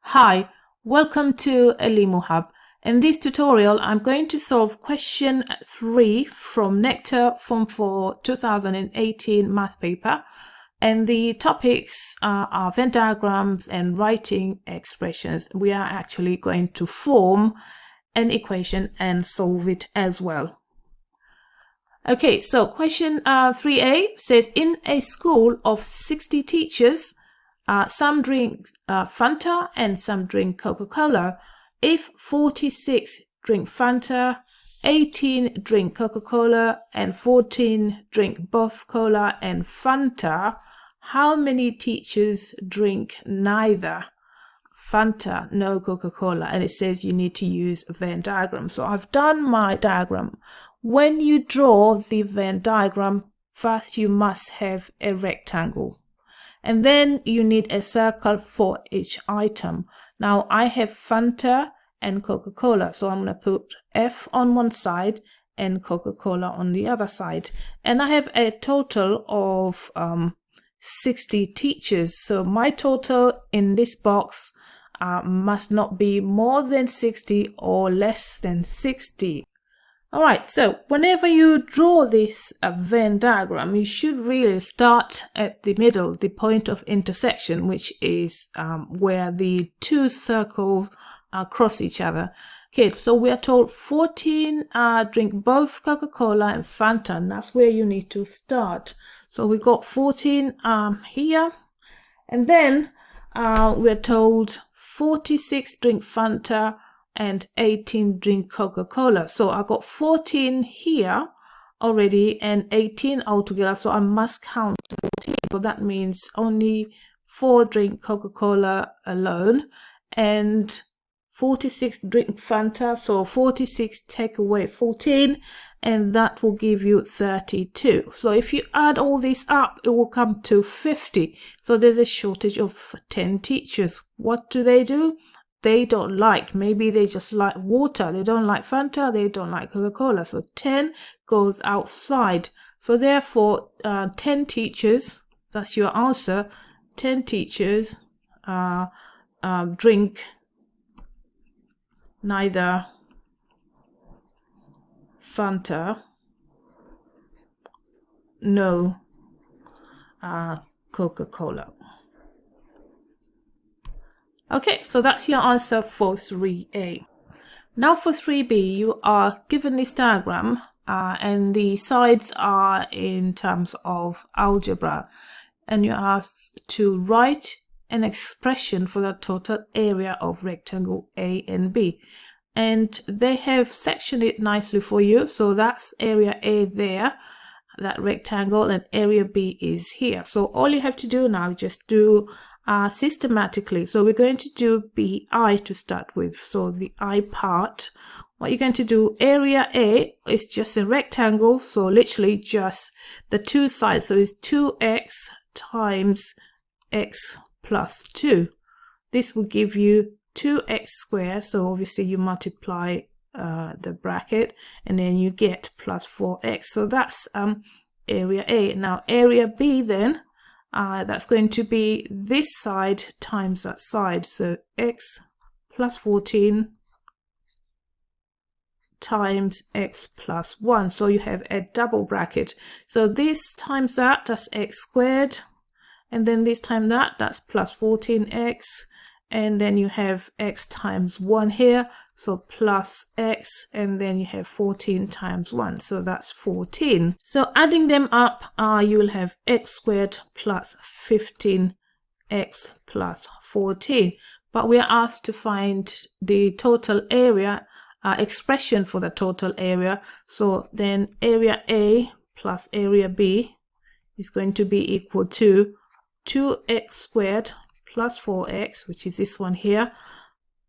Hi, welcome to ElimuHub. In this tutorial, I'm going to solve question 3 from NECTA Form 4 2018 math paper. And the topics are Venn diagrams and writing expressions. We are actually going to form an equation and solve it as well. Okay, so question 3a says, in a school of 60 teachers, some drink Fanta and some drink Coca-Cola. If 46 drink Fanta, 18 drink Coca-Cola, and 14 drink both cola and Fanta, how many teachers drink neither Fanta, no Coca-Cola? And it says you need to use a Venn diagram. So I've done my diagram. When you draw the Venn diagram, first you must have a rectangle. And then you need a circle for each item. Now I have Fanta and Coca-Cola. So I'm going to put F on one side and Coca-Cola on the other side. And I have a total of 60 teachers. So my total in this box must not be more than 60 or less than 60. All right, so whenever you draw this Venn diagram, you should really start at the middle, the point of intersection, which is where the two circles cross each other. Okay, so we are told 14 drink both Coca-Cola and Fanta, and that's where you need to start. So we got 14 here, and then we're told 46 drink Fanta and 18 drink Coca-Cola. So I got 14 here already and 18 altogether. So I must count 14. So that means only 4 drink Coca-Cola alone and 46 drink Fanta. So 46 take away 14 and that will give you 32. So if you add all this up, it will come to 50. So there's a shortage of 10 teachers. What do? They don't like, maybe they just like water, they don't like Fanta, they don't like Coca-Cola. So 10 goes outside. So therefore 10 teachers, that's your answer, 10 teachers drink neither Fanta no Coca-Cola. Okay, so that's your answer for 3A. Now for 3B, you are given this diagram and the sides are in terms of algebra, and you're asked to write an expression for the total area of rectangle A and B. And they have sectioned it nicely for you. So that's area A there, that rectangle, and area B is here. So all you have to do now is just do systematically. So we're going to do BI to start with. So the I part, what you're going to do, area A is just a rectangle, so literally just the two sides. So it's 2x times x plus 2. This will give you 2x squared. So obviously you multiply the bracket and then you get plus 4x. So that's area A. Now area B then, that's going to be this side times that side. So x plus 14 times x plus 1. So you have a double bracket. So this times that, that's x squared. And then this time that, that's plus 14x. And then you have x times 1 here. So plus x, and then you have 14 times 1. So that's 14. So adding them up, you will have x squared plus 15x plus 14. But we are asked to find the total area, expression for the total area. So then area A plus area B is going to be equal to 2x squared plus 4x, which is this one here,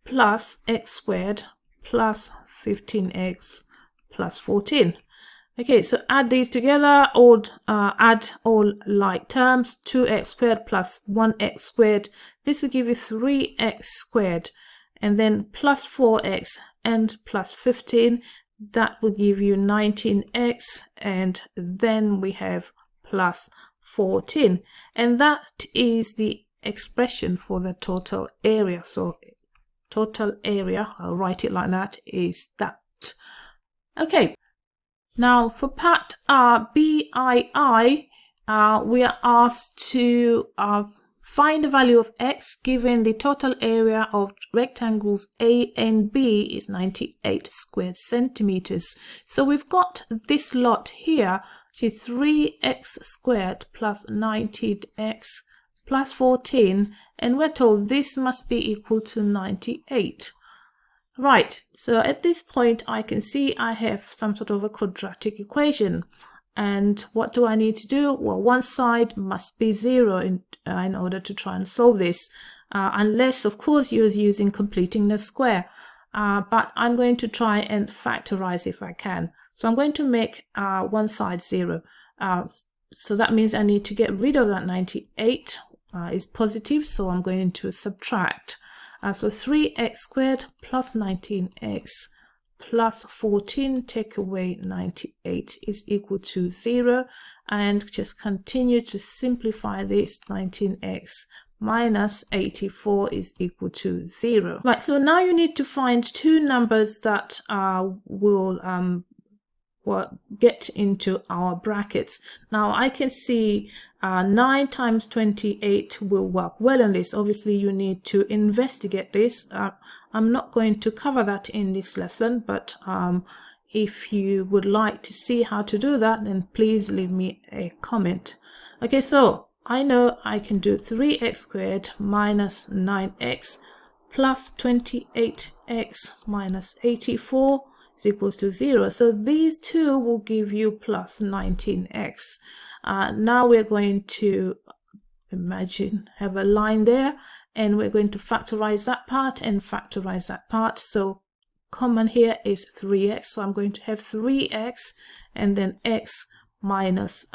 plus x squared plus 15x plus 14. Okay, so add these together, or add all like terms. 2x squared plus 1x squared, this will give you 3x squared, and then plus 4x and plus 15, that will give you 19x, and then we have plus 14, and that is the expression for the total area. So total area, I'll write it like that, is that. Okay, now for part BII, we are asked to find the value of x given the total area of rectangles A and B is 98 square centimeters. So we've got this lot here, which is 3x squared plus 19x plus 14, and we're told this must be equal to 98. Right, so at this point I can see I have some sort of a quadratic equation. And what do I need to do? Well, one side must be 0 in order to try and solve this, unless, of course, you're using completing the square. But I'm going to try and factorize if I can. So I'm going to make one side 0. So that means I need to get rid of that 98 is positive, so I'm going to subtract. So 3x squared plus 19x plus 14, take away 98 is equal to 0, and just continue to simplify this. 19x minus 84 is equal to 0. Right, so now you need to find two numbers that will get into our brackets. Now I can see 9 times 28 will work well on this. Obviously you need to investigate this. I'm not going to cover that in this lesson, but if you would like to see how to do that, then please leave me a comment. Okay, so I know I can do 3x squared minus 9x plus 28x minus 84 is equals to 0. So these two will give you plus 19x. Now we're going to have a line there, and we're going to factorize that part and factorize that part. So common here is 3x, so I'm going to have 3x and then x minus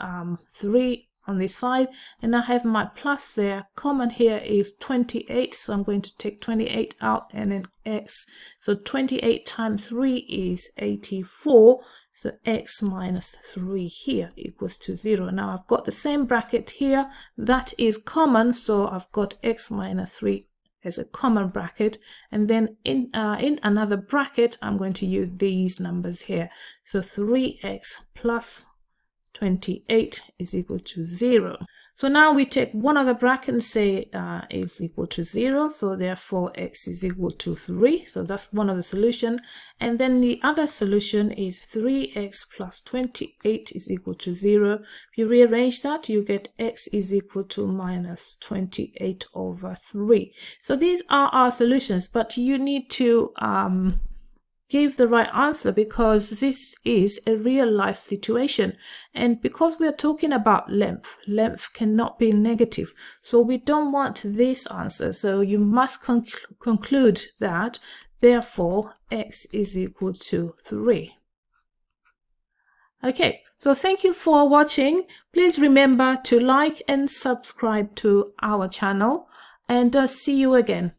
3 on this side, and I have my plus there. Common here is 28, so I'm going to take 28 out and then x. So 28 times 3 is 84, so x minus 3 here equals to 0. Now I've got the same bracket here that is common, so I've got x minus 3 as a common bracket, and then in another bracket I'm going to use these numbers here. So 3x plus 28 is equal to 0. So now we take one of the bracket and say is equal to 0, so therefore x is equal to 3. So that's one of the solution, and then the other solution is 3x plus 28 is equal to 0. If you rearrange that, you get x is equal to minus 28 over 3. So these are our solutions, but you need to give the right answer, because this is a real life situation, and because we are talking about length cannot be negative, so we don't want this answer. So you must conclude that therefore x is equal to 3. Okay, so thank you for watching. Please remember to like and subscribe to our channel, and see you again.